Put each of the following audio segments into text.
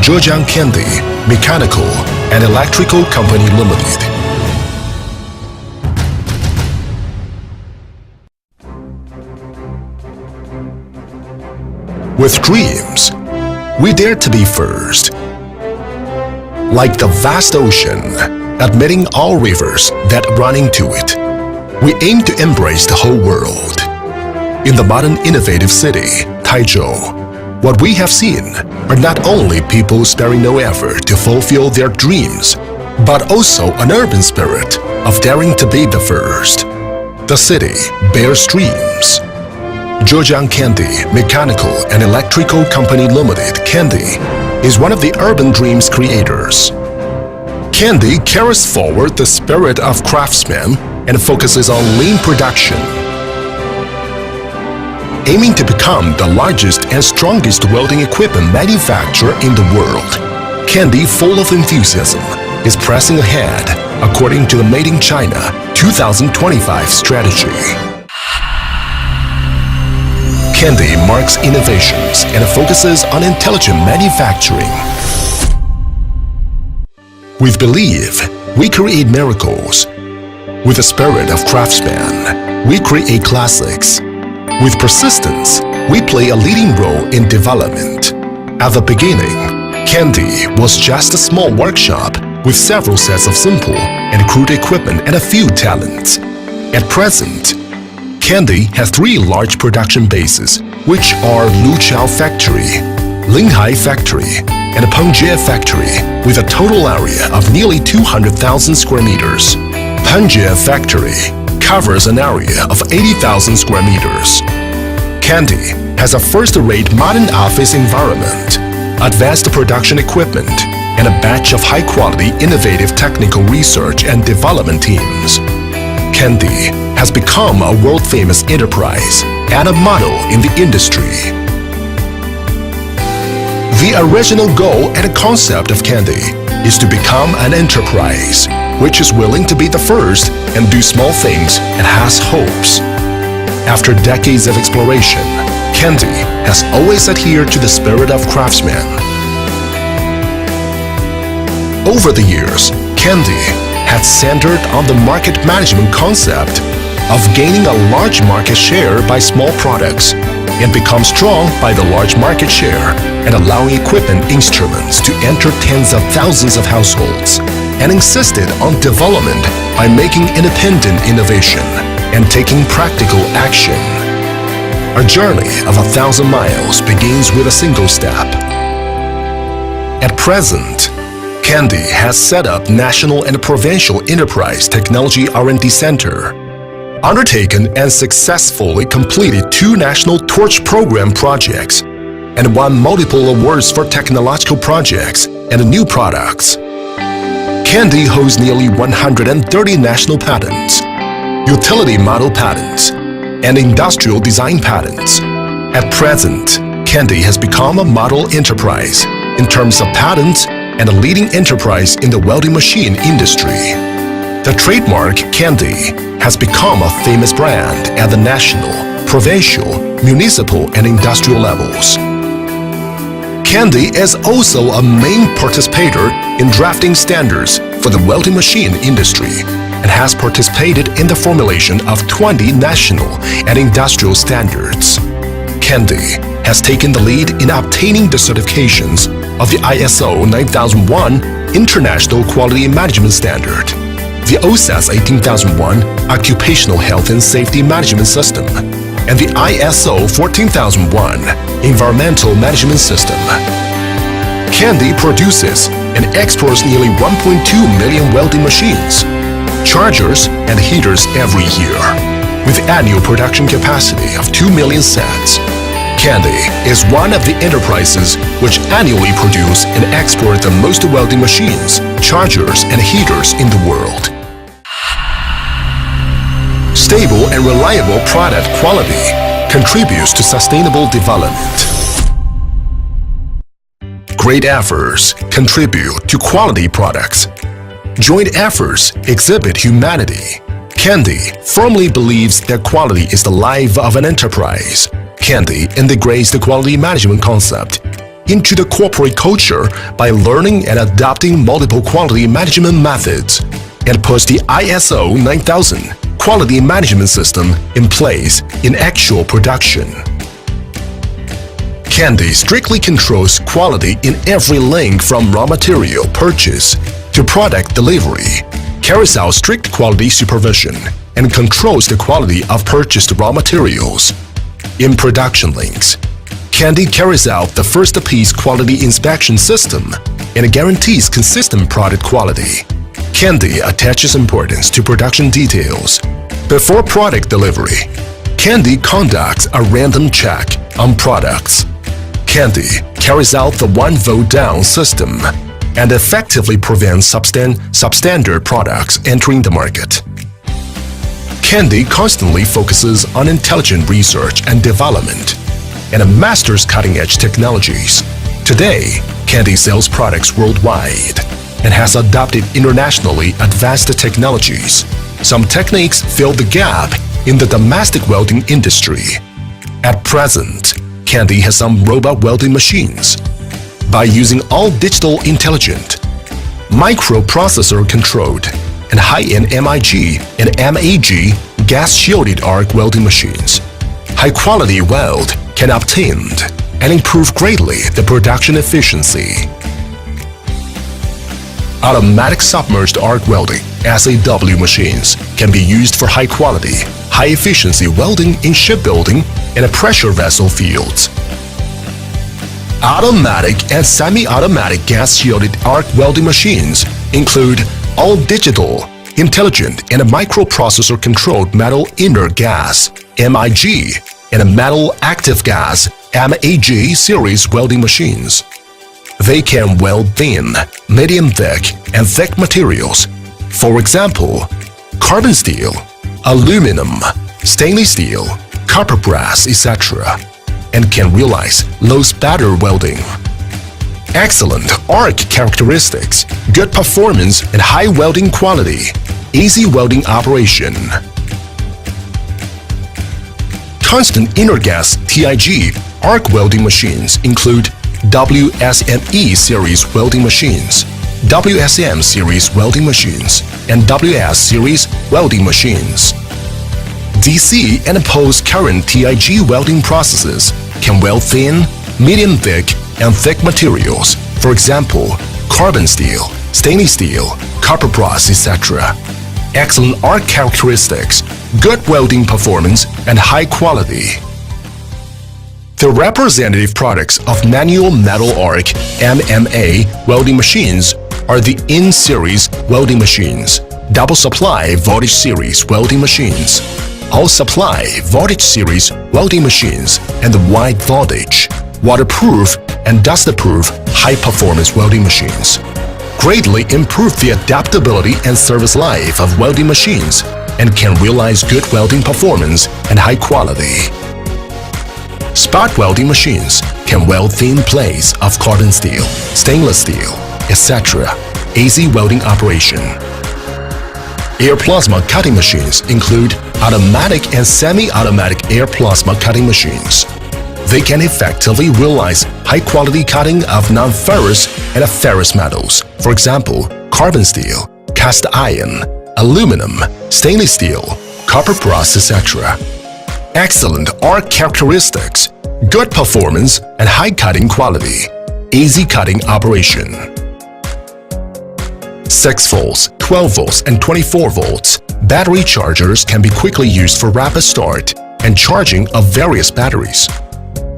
Zhejiang KENDE Mechanical and Electrical Company Limited. With dreams, we dare to be first. Like the vast ocean, admitting all rivers that run into it, we aim to embrace the whole world. In the modern innovative city, Taizhou, what we have seen are not only people sparing no effort to fulfill their dreams, but also an urban spirit of daring to be the first. The city bears dreams. Zhejiang KENDE Mechanical and Electrical Company Limited KENDE is one of the urban dreams creators. KENDE carries forward the spirit of craftsmen and focuses on lean production. Aiming to become the largest and strongest welding equipment manufacturer in the world, KENDE, full of enthusiasm, is pressing ahead according to the Made in China 2025 strategy. KENDE marks innovations and focuses on intelligent manufacturing. With belief, we create miracles. With the spirit of craftsmen, we create classics. With persistence, we play a leading role in development. At the beginning, KENDE was just a small workshop with several sets of simple and crude equipment and a few talents. At present, KENDE has 3 large production bases, which are Luqiao Factory, Linhai Factory, and Pengjie Factory, with a total area of nearly 200,000 square meters. Pengjie Factory covers an area of 80,000 square meters. KENDE has a first-rate modern office environment, advanced production equipment, and a batch of high-quality innovative technical research and development teams. KENDE has become a world-famous enterprise and a model in the industry. The original goal and concept of KENDE is to become an enterprise which is willing to be the first and do small things and has hopes. After decades of exploration, KENDE has always adhered to the spirit of craftsmen. Over the years, KENDE had centered on the market management concept of gaining a large market share by small products and become strong by the large market share and allowing equipment instruments to enter tens of thousands of households, and insisted on development by making independent innovation and taking practical action. A journey of 1,000 miles begins with a single step. At present, KENDE has set up national and provincial enterprise technology R&D center, undertaken and successfully completed 2 national torch program projects, and won multiple awards for technological projects and new products. KENDE holds nearly 130 national patents, utility model patents, and industrial design patents. At present, KENDE has become a model enterprise in terms of patents and a leading enterprise in the welding machine industry. The trademark KENDE has become a famous brand at the national, provincial, municipal, and industrial levels. KENDE is also a main participator in drafting standards for the welding machine industry and has participated in the formulation of 20 national and industrial standards. KENDE has taken the lead in obtaining the certifications of the ISO 9001 International Quality Management Standard, the OSAS 18001 Occupational Health and Safety Management System, and the ISO 14001 Environmental Management System. KENDE produces and exports nearly 1.2 million welding machines, chargers, and heaters every year, with annual production capacity of 2 million sets. KENDE is one of the enterprises which annually produce and export the most welding machines, chargers, and heaters in the world. Stable and reliable product quality contributes to sustainable development. Great efforts contribute to quality products. Joint efforts exhibit humanity. KENDE firmly believes that quality is the life of an enterprise. KENDE integrates the quality management concept into the corporate culture by learning and adopting multiple quality management methods, and puts the ISO 9000 quality management system in place in actual production. KENDE strictly controls quality in every link from raw material purchase to product delivery, carries out strict quality supervision, and controls the quality of purchased raw materials. In production links, KENDE carries out the first-piece quality inspection system and guarantees consistent product quality. KENDE attaches importance to production details. Before product delivery, KENDE conducts a random check on products. KENDE carries out the one-vote down system and effectively prevents substandard products entering the market. KENDE constantly focuses on intelligent research and development and masters cutting-edge technologies. Today, KENDE sells products worldwide and has adopted internationally advanced technologies. Some techniques fill the gap in the domestic welding industry. At present, KENDE has some robot welding machines. By using all digital intelligent, microprocessor-controlled, and high-end MIG and MAG gas-shielded arc welding machines, high-quality weld can obtained and improve greatly the production efficiency. Automatic submerged arc welding (SAW) machines can be used for high-quality, high-efficiency welding in shipbuilding and pressure vessel fields. Automatic and semi-automatic gas-shielded arc welding machines include all-digital, intelligent, and microprocessor-controlled metal inert gas (MIG) and metal active gas (MAG) series welding machines. They can weld thin, medium thick, and thick materials. For example, carbon steel, aluminum, stainless steel, copper brass, etc., and can realize low spatter welding. Excellent arc characteristics, good performance, and high welding quality. Easy welding operation. Constant inert gas (TIG) arc welding machines include WSME series welding machines, WSM series welding machines, and WS series welding machines. DC and pulse current TIG welding processes can weld thin, medium thick, and thick materials, for example, carbon steel, stainless steel, copper brass, etc. Excellent arc characteristics, good welding performance, and high quality. The representative products of manual metal arc MMA welding machines are the in-series welding machines, double supply voltage series welding machines, all supply voltage series welding machines, and the wide voltage, waterproof, and dust-proof high-performance welding machines. Greatly improve the adaptability and service life of welding machines and can realize good welding performance and high quality. Spot welding machines can weld thin plates of carbon steel, stainless steel, etc. Easy welding operation. Air plasma cutting machines include automatic and semi-automatic air plasma cutting machines. They can effectively realize high-quality cutting of non-ferrous and ferrous metals, for example, carbon steel, cast iron, aluminum, stainless steel, copper brass, etc. Excellent arc characteristics, good performance, and high cutting quality. Easy cutting operation. 6 volts, 12 volts, and 24 volts battery chargers can be quickly used for rapid start and charging of various batteries,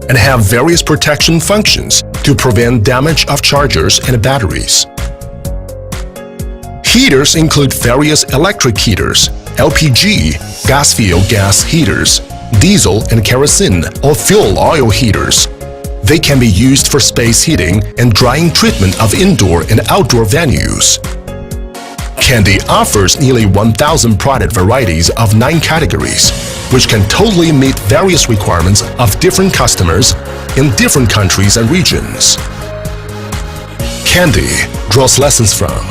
and have various protection functions to prevent damage of chargers and batteries. Heaters include various electric heaters, LPG, gas-fuel gas heaters, diesel and kerosene or fuel oil heaters. They can be used for space heating and drying treatment of indoor and outdoor venues. KENDE offers nearly 1,000 product varieties of 9 categories, which can totally meet various requirements of different customers in different countries and regions. KENDE draws lessons from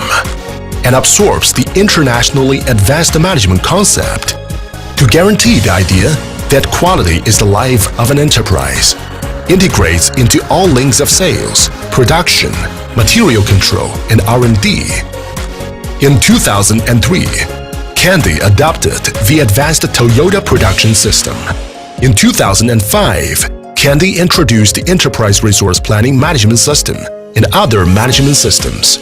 and absorbs the internationally advanced management concept to guarantee the idea that quality is the life of an enterprise. integrates into all links of sales, production, material control, and R&D. In 2003, KENDE adopted the advanced Toyota production system. In 2005, KENDE introduced the Enterprise Resource Planning Management System and other management systems.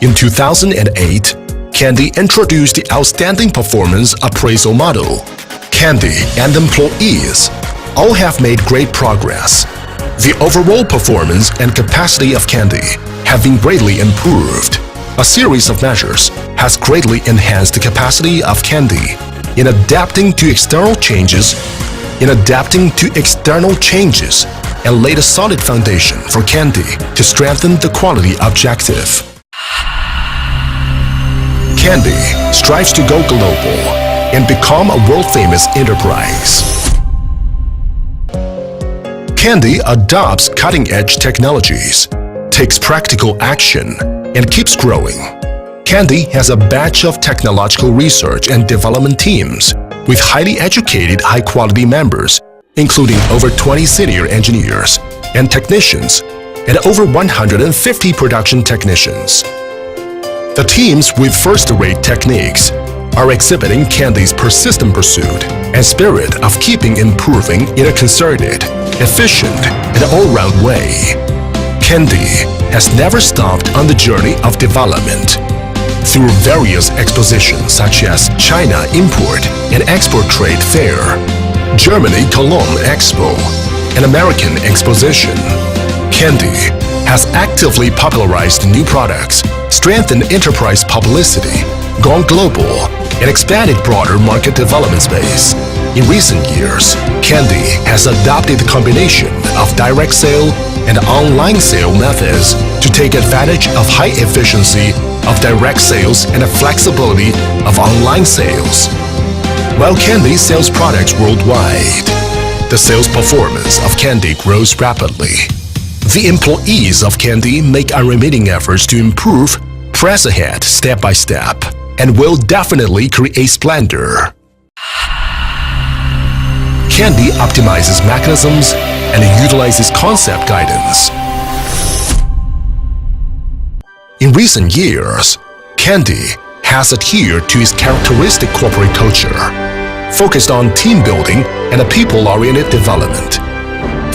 In 2008, KENDE introduced the Outstanding Performance Appraisal Model. KENDE and employees all have made great progress. The overall performance and capacity of KENDE have been greatly improved. A series of measures has greatly enhanced the capacity of KENDE in adapting to external changes and laid a solid foundation for KENDE to strengthen the quality objective. KENDE strives to go global and become a world-famous enterprise. KENDE adopts cutting-edge technologies, takes practical action, and keeps growing. KENDE has a batch of technological research and development teams with highly educated, high-quality members, including over 20 senior engineers and technicians and over 150 production technicians. The teams with first-rate techniques are exhibiting KENDE's persistent pursuit and spirit of keeping improving in a concerted, efficient, and all-round way. KENDE has never stopped on the journey of development. Through various expositions such as China Import and Export Trade Fair, Germany Cologne Expo, and American Exposition, KENDE has actively popularized new products, strengthened enterprise publicity, gone global, and expanded broader market development space. In recent years, KENDE has adopted the combination of direct sale and online sale methods to take advantage of high efficiency of direct sales and the flexibility of online sales. While KENDE sells products worldwide, the sales performance of KENDE grows rapidly. The employees of KENDE make unremitting efforts to improve, press ahead step by step, and will definitely create splendor. KENDE optimizes mechanisms and utilizes concept guidance. In recent years, KENDE has adhered to its characteristic corporate culture, focused on team building and a people-oriented development.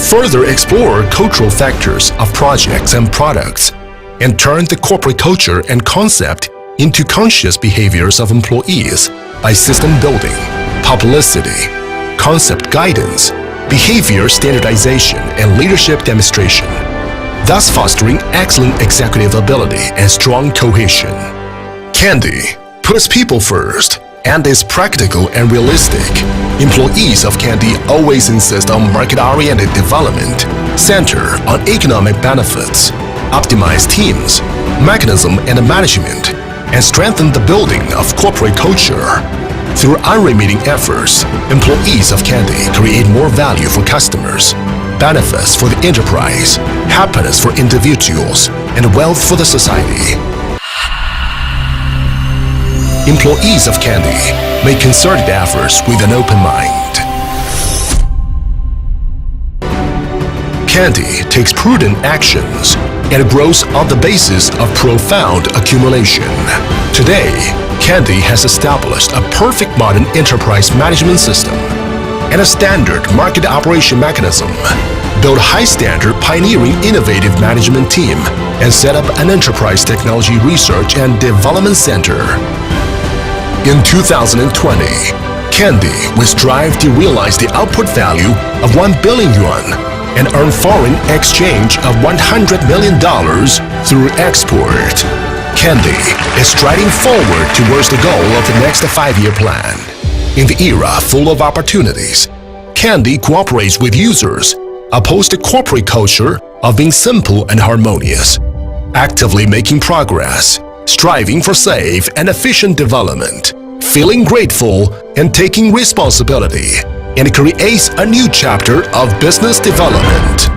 Further explore cultural factors of projects and products, and turn the corporate culture and concept into conscious behaviors of employees by system building, publicity, concept guidance, behavior standardization, and leadership demonstration, thus fostering excellent executive ability and strong cohesion. KENDE puts people first and is practical and realistic. Employees of KENDE always insist on market-oriented development, center on economic benefits, optimize teams, mechanism and management, and strengthen the building of corporate culture. Through unremitting efforts, employees of KENDE create more value for customers, benefits for the enterprise, happiness for individuals, and wealth for the society. Employees of KENDE make concerted efforts with an open mind. KENDE takes prudent actions and grows on the basis of profound accumulation. Today, KENDE has established a perfect modern enterprise management system and a standard market operation mechanism, built high-standard pioneering innovative management team, and set up an enterprise technology research and development center. In 2020, KENDE will strive to realize the output value of 1 billion yuan and earn foreign exchange of $100 million through export. KENDE is striding forward towards the goal of the next 5-year plan. In the era full of opportunities, KENDE cooperates with users, opposed the corporate culture of being simple and harmonious, actively making progress, striving for safe and efficient development, feeling grateful and taking responsibility, and creates a new chapter of business development.